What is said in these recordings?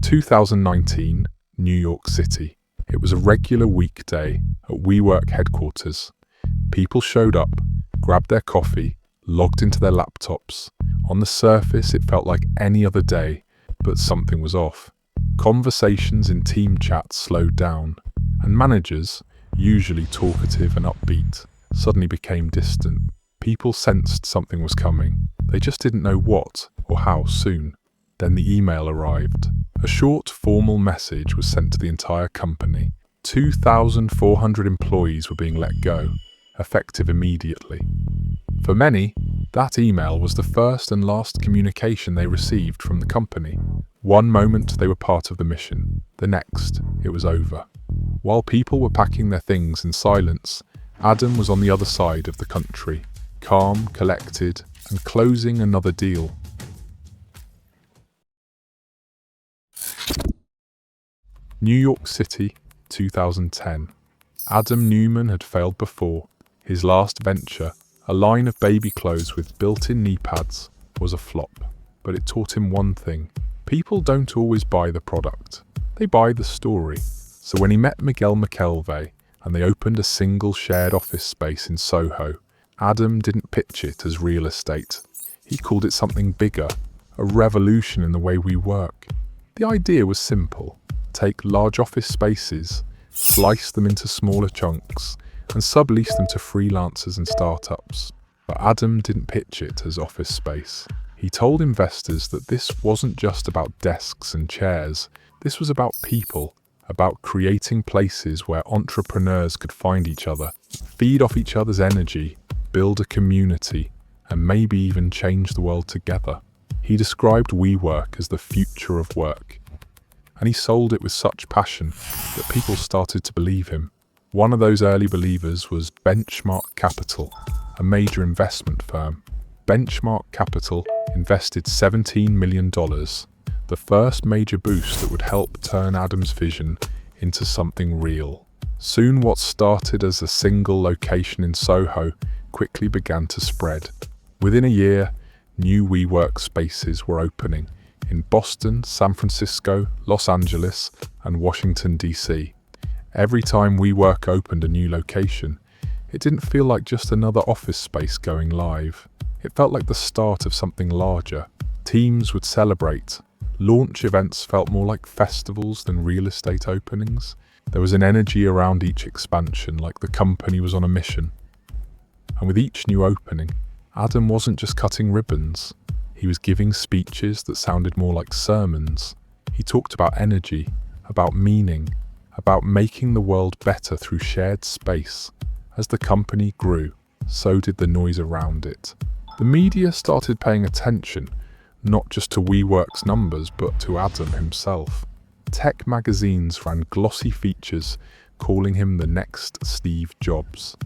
2019, New York City. It was a regular weekday at WeWork headquarters. People showed up, grabbed their coffee, logged into their laptops. On the surface, it felt like any other day, but something was off. Conversations in team chats slowed down, and managers, usually talkative and upbeat, suddenly became distant. People sensed something was coming. They just didn't know what or how soon. Then the email arrived. A short, formal message was sent to the entire company. 2,400 employees were being let go, effective immediately. For many, that email was the first and last communication they received from the company. One moment they were part of the mission, the next it was over. While people were packing their things in silence, Adam was on the other side of the country, calm, collected, and closing another deal. New York City, 2010. Adam Neumann had failed before. His last venture, a line of baby clothes with built-in knee pads, was a flop. But it taught him one thing. People don't always buy the product. They buy the story. So when he met Miguel McKelvey and they opened a single shared office space in Soho, Adam didn't pitch it as real estate. He called it something bigger, a revolution in the way we work. The idea was simple. Take large office spaces, slice them into smaller chunks, and sublease them to freelancers and startups. But Adam didn't pitch it as office space. He told investors that this wasn't just about desks and chairs. This was about people, about creating places where entrepreneurs could find each other, feed off each other's energy, build a community, and maybe even change the world together. He described WeWork as the future of work. And he sold it with such passion that people started to believe him. One of those early believers was Benchmark Capital, a major investment firm. Benchmark Capital invested $17 million, the first major boost that would help turn Adam's vision into something real. Soon what started as a single location in Soho quickly began to spread. Within a year, new WeWork spaces were opening in Boston, San Francisco, Los Angeles, and Washington, D.C. Every time WeWork opened a new location, it didn't feel like just another office space going live. It felt like the start of something larger. Teams would celebrate. Launch events felt more like festivals than real estate openings. There was an energy around each expansion, like the company was on a mission. And with each new opening, Adam wasn't just cutting ribbons. He was giving speeches that sounded more like sermons. He talked about energy, about meaning, about making the world better through shared space. As the company grew, so did the noise around it. The media started paying attention, not just to WeWork's numbers, but to Adam himself. Tech magazines ran glossy features calling him the next Steve Jobs.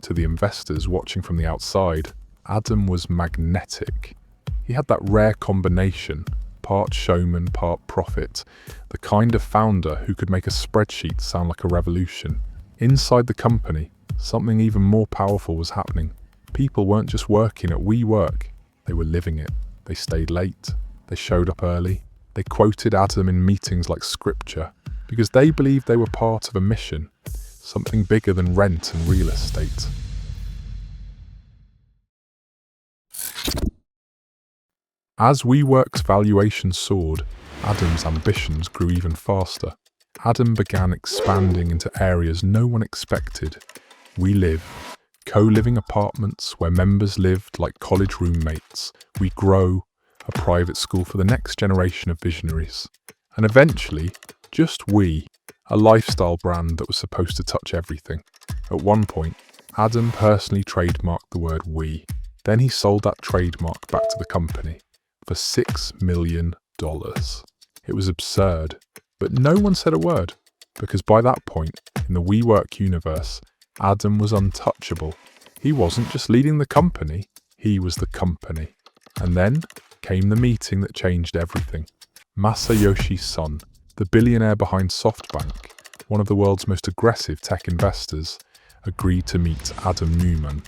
To the investors watching from the outside, Adam was magnetic. He had that rare combination, part showman, part prophet, the kind of founder who could make a spreadsheet sound like a revolution. Inside the company, something even more powerful was happening. People weren't just working at WeWork, they were living it. They stayed late, they showed up early, they quoted Adam in meetings like scripture, because they believed they were part of a mission, something bigger than rent and real estate. As WeWork's valuation soared, Adam's ambitions grew even faster. Adam began expanding into areas no one expected. We live, co-living apartments where members lived like college roommates. We grow, a private school for the next generation of visionaries. And eventually, just we, a lifestyle brand that was supposed to touch everything. At one point, Adam personally trademarked the word we. Then he sold that trademark back to the company for $6 million. It was absurd, but no one said a word, because by that point, in the WeWork universe, Adam was untouchable. He wasn't just leading the company, he was the company. And then came the meeting that changed everything. Masayoshi Son, the billionaire behind SoftBank, one of the world's most aggressive tech investors, agreed to meet Adam Neumann.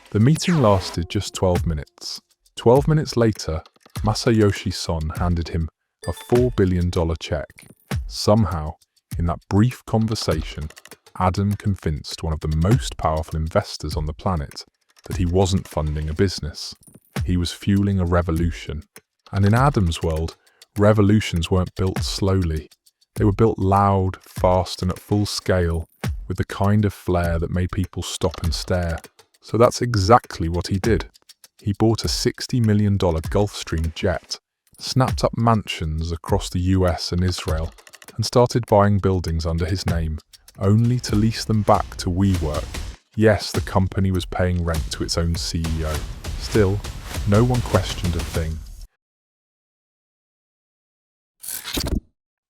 The meeting lasted just 12 minutes. 12 minutes later, Masayoshi Son handed him a $4 billion check. Somehow, in that brief conversation, Adam convinced one of the most powerful investors on the planet that he wasn't funding a business. He was fueling a revolution. And in Adam's world, revolutions weren't built slowly. They were built loud, fast, and at full scale, with the kind of flair that made people stop and stare. So that's exactly what he did. He bought a $60 million Gulfstream jet, snapped up mansions across the US and Israel, and started buying buildings under his name, only to lease them back to WeWork. Yes, the company was paying rent to its own CEO. Still, no one questioned a thing.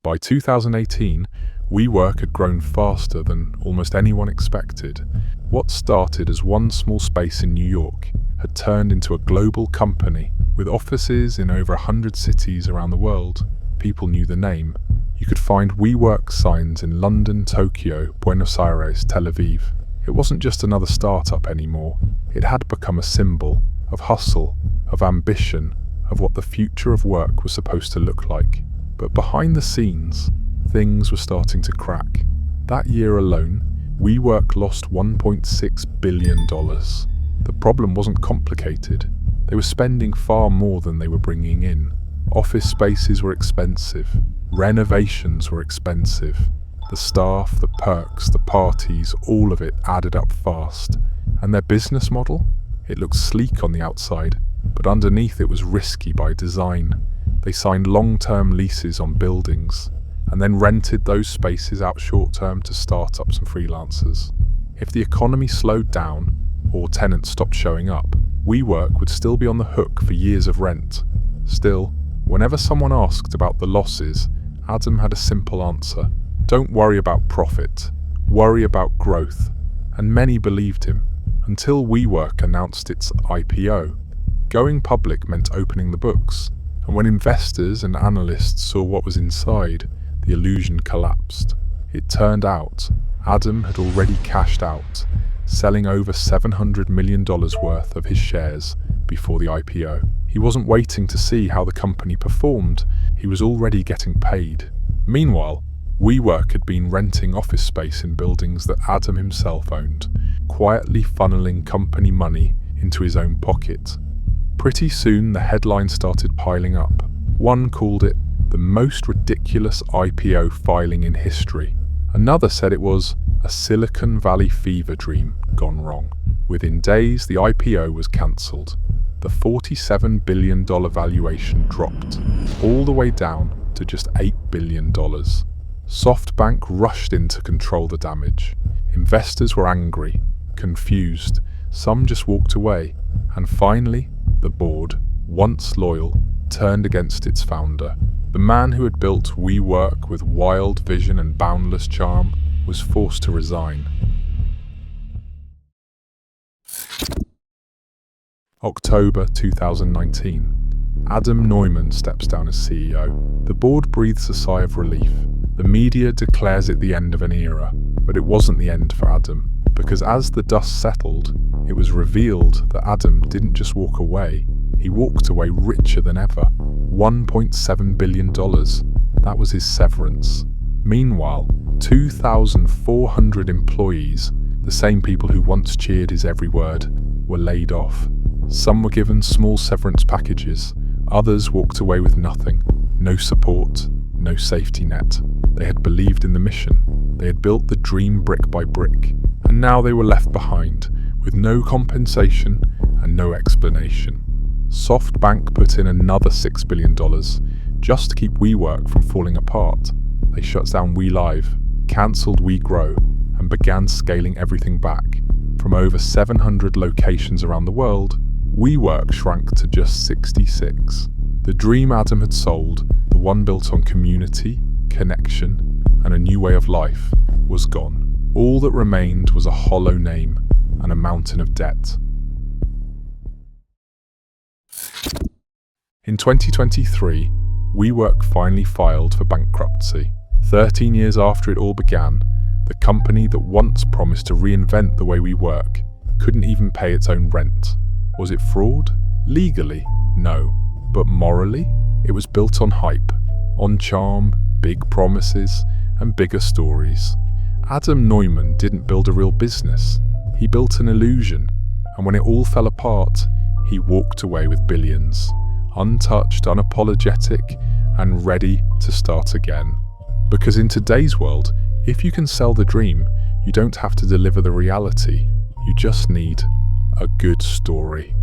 By 2018, WeWork had grown faster than almost anyone expected. What started as one small space in New York had turned into a global company with offices in over 100 cities around the world. People knew the name. You could find WeWork signs in London, Tokyo, Buenos Aires, Tel Aviv. It wasn't just another startup anymore. It had become a symbol of hustle, of ambition, of what the future of work was supposed to look like. But behind the scenes, things were starting to crack. That year alone, WeWork lost $1.6 billion. The problem wasn't complicated. They were spending far more than they were bringing in. Office spaces were expensive. Renovations were expensive. The staff, the perks, the parties, all of it added up fast. And their business model? It looked sleek on the outside, but underneath it was risky by design. They signed long-term leases on buildings, and then rented those spaces out short-term to startups and freelancers. If the economy slowed down, or tenants stopped showing up, WeWork would still be on the hook for years of rent. Still, whenever someone asked about the losses, Adam had a simple answer. Don't worry about profit, worry about growth. And many believed him, until WeWork announced its IPO. Going public meant opening the books, and when investors and analysts saw what was inside, the illusion collapsed. It turned out Adam had already cashed out, selling over $700 million worth of his shares before the IPO. He wasn't waiting to see how the company performed, he was already getting paid. Meanwhile, WeWork had been renting office space in buildings that Adam himself owned, quietly funneling company money into his own pocket. Pretty soon the headlines started piling up. One called it the most ridiculous IPO filing in history. Another said it was a Silicon Valley fever dream gone wrong. Within days, the IPO was cancelled. The $47 billion valuation dropped, all the way down to just $8 billion. SoftBank rushed in to control the damage. Investors were angry, confused, some just walked away, and finally, the board, once loyal, turned against its founder. The man who had built WeWork with wild vision and boundless charm was forced to resign. October 2019. Adam Neumann steps down as CEO. The board breathes a sigh of relief. The media declares it the end of an era, but it wasn't the end for Adam, because as the dust settled, it was revealed that Adam didn't just walk away, he walked away richer than ever. $1.7 billion. That was his severance. Meanwhile, 2,400 employees, the same people who once cheered his every word, were laid off. Some were given small severance packages, others walked away with nothing. No support, no safety net. They had believed in the mission. They had built the dream brick by brick, and now they were left behind, with no compensation and no explanation. SoftBank put in another $6 billion just to keep WeWork from falling apart. They shut down WeLive, cancelled WeGrow, and began scaling everything back. From over 700 locations around the world, WeWork shrank to just 66. The dream Adam had sold, the one built on community, connection, and a new way of life, was gone. All that remained was a hollow name and a mountain of debt. In 2023, WeWork finally filed for bankruptcy. 13 years after it all began, the company that once promised to reinvent the way we work couldn't even pay its own rent. Was it fraud? Legally, no. But morally, it was built on hype, on charm, big promises, and bigger stories. Adam Neumann didn't build a real business. He built an illusion, and when it all fell apart, he walked away with billions, untouched, unapologetic, and ready to start again. Because in today's world, if you can sell the dream, you don't have to deliver the reality. You just need a good story.